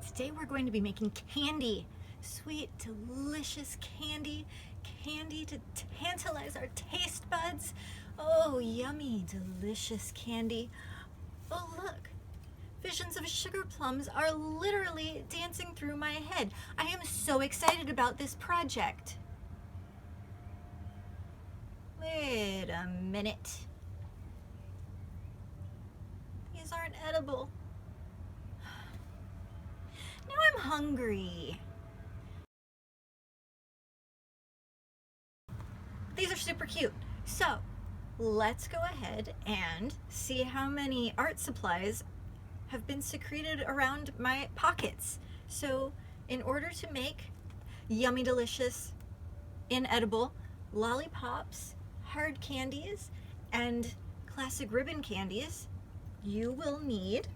Today we're going to be making candy. Sweet, delicious candy. Candy to tantalize our taste buds. Oh, yummy, delicious candy. Oh, look. Visions of sugar plums are literally dancing through my head. I am so excited about this project. Wait a minute. These aren't edible. Now I'm hungry. These are super cute. So let's go ahead and see how many art supplies have been secreted around my pockets. So in order to make yummy, delicious, inedible lollipops, hard candies, and classic ribbon candies, you will need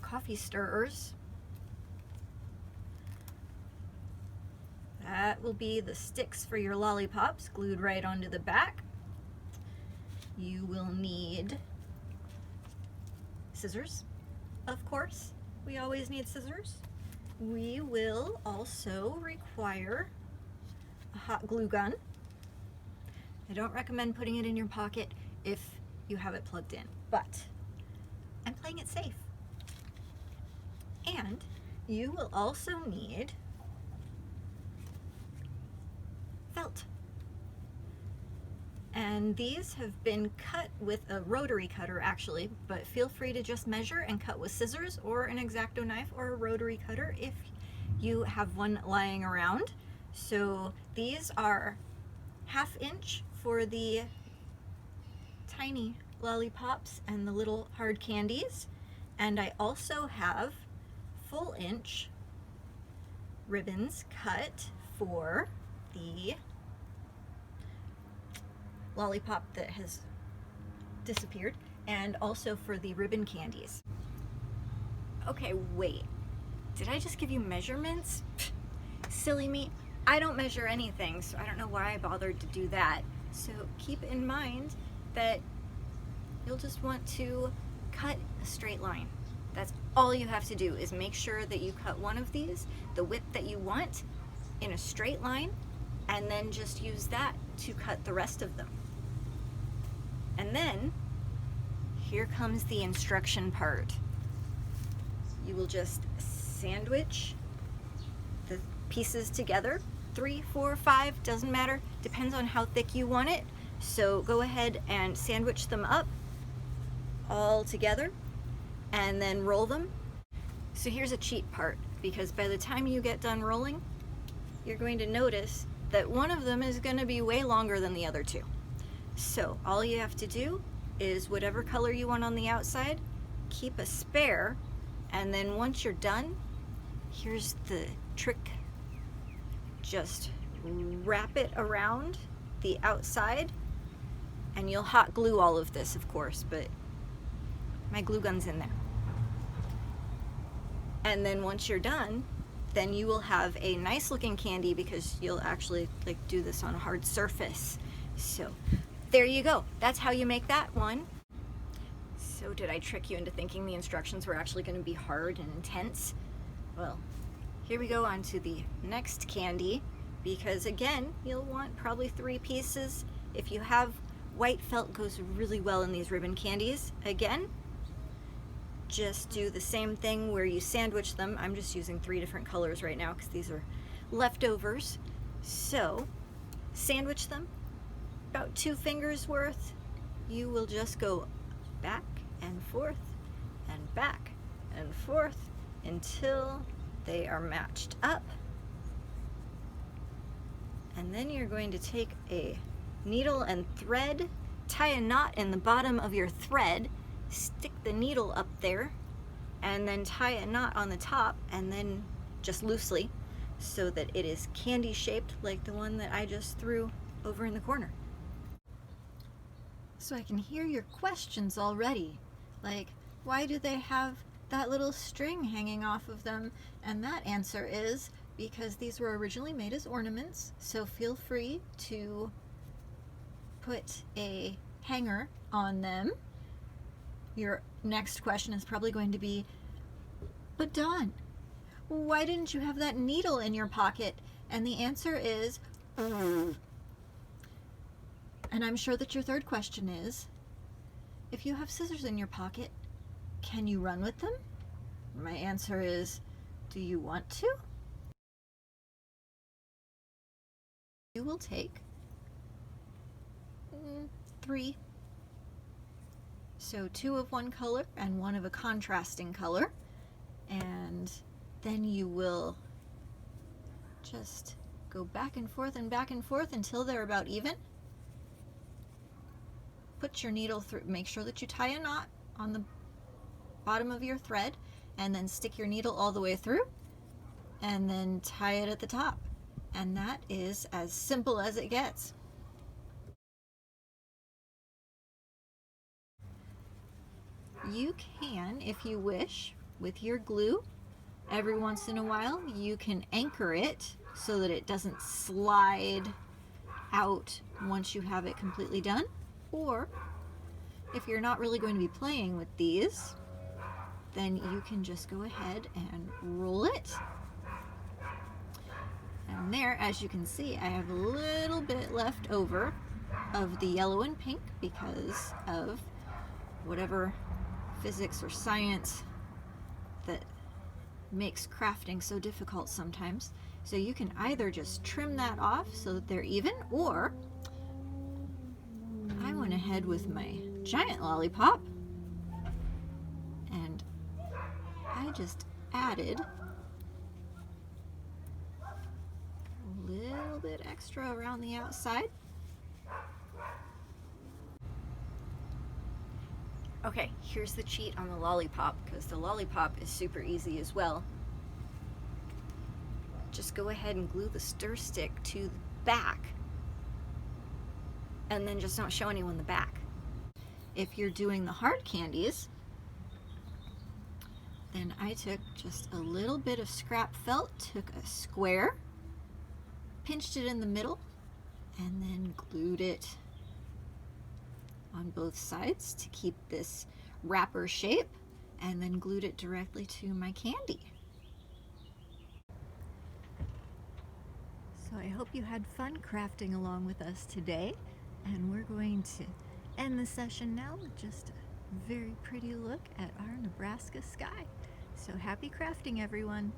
coffee stirrers. That will be the sticks for your lollipops glued right onto the back. You will need scissors, of course. We always need scissors. We will also require a hot glue gun. I don't recommend putting it in your pocket if you have it plugged in, but I'm playing it safe. And you will also need felt. And these have been cut with a rotary cutter actually, but feel free to just measure and cut with scissors or an X-Acto knife or a rotary cutter if you have one lying around. So these are 1/2 inch for the tiny lollipops and the little hard candies. And I also have 1 inch ribbons cut for the lollipop that has disappeared, and also for the ribbon candies. Okay, wait. Did I just give you measurements? Silly me. I don't measure anything, so I don't know why I bothered to do that. So keep in mind that you'll just want to cut a straight line. That's all you have to do, is make sure that you cut one of these, the width that you want, in a straight line, and then just use that to cut the rest of them. And then, here comes the instruction part. You will just sandwich the pieces together, 3, 4, 5, doesn't matter, depends on how thick you want it. So go ahead and sandwich them up all together and then roll them. So here's a cheat part, because by the time you get done rolling, you're going to notice that one of them is going to be way longer than the other two. So all you have to do is whatever color you want on the outside, keep a spare, and then once you're done, here's the trick. Just wrap it around the outside, and you'll hot glue all of this, of course, but my glue gun's in there. And then once you're done, then you will have a nice looking candy, because you'll actually do this on a hard surface. So there you go. That's how you make that one. So did I trick you into thinking the instructions were actually going to be hard and intense? Well, here we go on to the next candy, because again, you'll want probably 3 pieces. If you have white felt, goes really well in these ribbon candies. Again, just do the same thing where you sandwich them. I'm just using 3 different colors right now because these are leftovers. So sandwich them about 2 fingers worth. You will just go back and forth and back and forth until they are matched up. And then you're going to take a needle and thread, tie a knot in the bottom of your thread, stick the needle up there, and then tie a knot on the top, and then just loosely, so that it is candy shaped like the one that I just threw over in the corner. So I can hear your questions already, like, why do they have that little string hanging off of them? And that answer is because these were originally made as ornaments, so feel free to put a hanger on them. Your next question is probably going to be, But Dawn, why didn't you have that needle in your pocket? And the answer is, and I'm sure that your third question is, if you have scissors in your pocket, can you run with them? My answer is, do you want to? You will take 3. So 2 of one color and 1 of a contrasting color. And then you will just go back and forth until they're about even. Put your needle through, make sure that you tie a knot on the bottom of your thread, and then stick your needle all the way through, and then tie it at the top. And that is as simple as it gets. You can, if you wish, with your glue, every once in a while, you can anchor it so that it doesn't slide out once you have it completely done. Or if you're not really going to be playing with these, then you can just go ahead and roll it. And there, as you can see, I have a little bit left over of the yellow and pink because of whatever physics or science that makes crafting so difficult sometimes. So you can either just trim that off so that they're even, or I went ahead with my giant lollipop and I just added a little bit extra around the outside. Okay, here's the cheat on the lollipop, because the lollipop is super easy as well. Just go ahead and glue the stir stick to the back, and then just don't show anyone the back. If you're doing the hard candies, then I took just a little bit of scrap felt, took a square, pinched it in the middle, and then glued it on both sides to keep this wrapper shape, and then glued it directly to my candy. So I hope you had fun crafting along with us today, and we're going to end the session now with just a very pretty look at our Nebraska sky. So happy crafting, everyone!